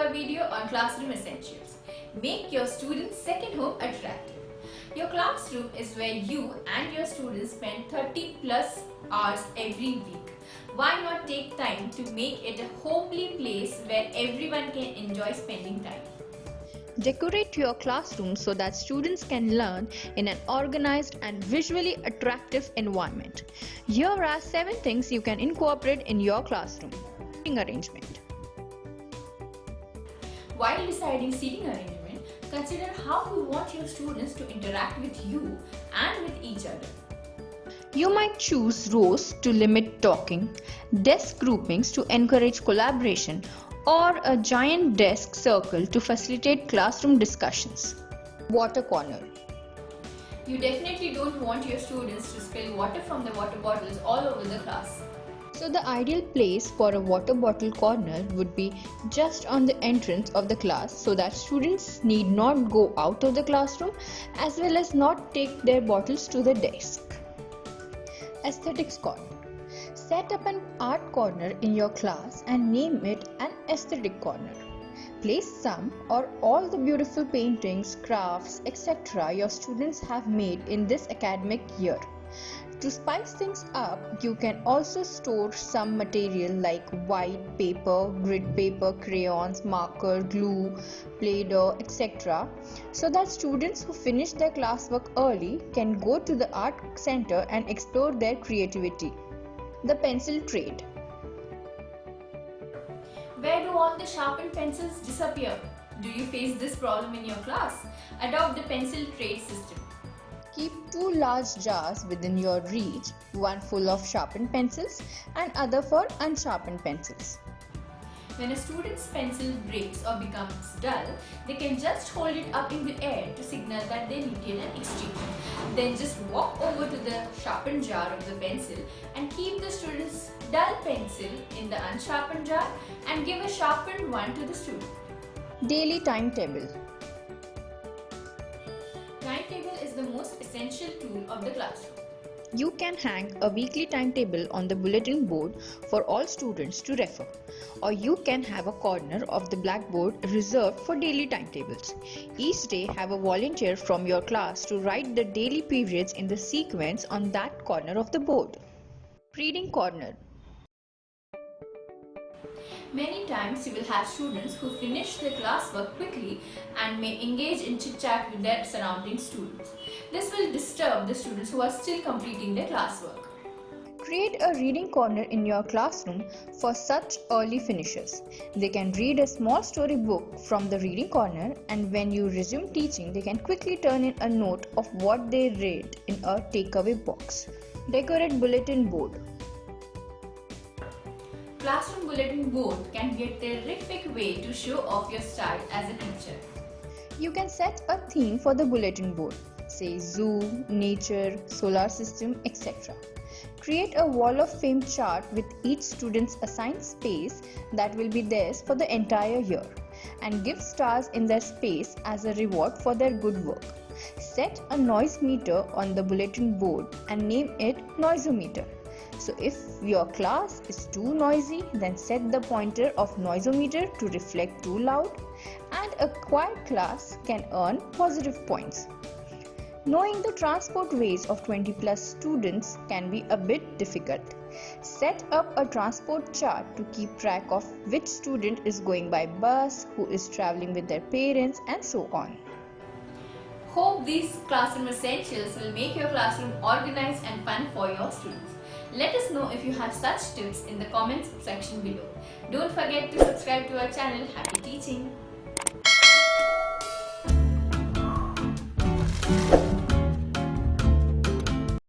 our video on Classroom Essentials. Make your students' second home attractive. Your classroom is where you and your students spend 30 plus hours every week. Why not take time to make it a homely place where everyone can enjoy spending time? Decorate your classroom so that students can learn in an organized and visually attractive environment. Here are 7 things you can incorporate in your classroom. Seating arrangement. While deciding seating arrangement, consider how you want your students to interact with you and with each other. You might choose rows to limit talking, desk groupings to encourage collaboration, or a giant desk circle to facilitate classroom discussions. Water corner. You definitely don't want your students to spill water from the water bottles all over the class. So the ideal place for a water bottle corner would be just on the entrance of the class so that students need not go out of the classroom as well as not take their bottles to the desk. Aesthetics corner. Set up an art corner in your class and name it an aesthetic corner. Place some or all the beautiful paintings, crafts, etc. your students have made in this academic year. To spice things up, you can also store some material like white paper, grid paper, crayons, marker, glue, Play-Doh, etc. so that students who finish their classwork early can go to the art center and explore their creativity. The pencil trade. Where do all the sharpened pencils disappear? Do you face this problem in your class? Adopt the pencil trade system. Keep 2 large jars within your reach, one full of sharpened pencils and other for unsharpened pencils. When a student's pencil breaks or becomes dull, they can just hold it up in the air to signal that they needed an exchange. Then just walk over to the sharpened jar of the pencil and keep the student's dull pencil in the unsharpened jar and give a sharpened one to the student. Daily timetable. Timetable is the most essential tool of the classroom. You can hang a weekly timetable on the bulletin board for all students to refer, or you can have a corner of the blackboard reserved for daily timetables. Each day have a volunteer from your class to write the daily periods in the sequence on that corner of the board. Reading corner. Many times you will have students who finish their classwork quickly and may engage in chit-chat with their surrounding students. This will disturb the students who are still completing their classwork. Create a reading corner in your classroom for such early finishers. They can read a small story book from the reading corner, and when you resume teaching, they can quickly turn in a note of what they read in a takeaway box. Decorate bulletin board. Classroom bulletin board can be a terrific way to show off your style as a teacher. You can set a theme for the bulletin board, say zoo, nature, solar system, etc. Create a wall of fame chart with each student's assigned space that will be theirs for the entire year, and give stars in their space as a reward for their good work. Set a noise meter on the bulletin board and name it Noisometer. So if your class is too noisy, then set the pointer of Noisometer to reflect too loud, and a quiet class can earn positive points. Knowing the transport ways of 20 plus students can be a bit difficult. Set up a transport chart to keep track of which student is going by bus, who is traveling with their parents, and so on. Hope these classroom essentials will make your classroom organized and fun for your students. Let us know if you have such tips in the comments section below. Don't forget to subscribe to our channel. Happy teaching!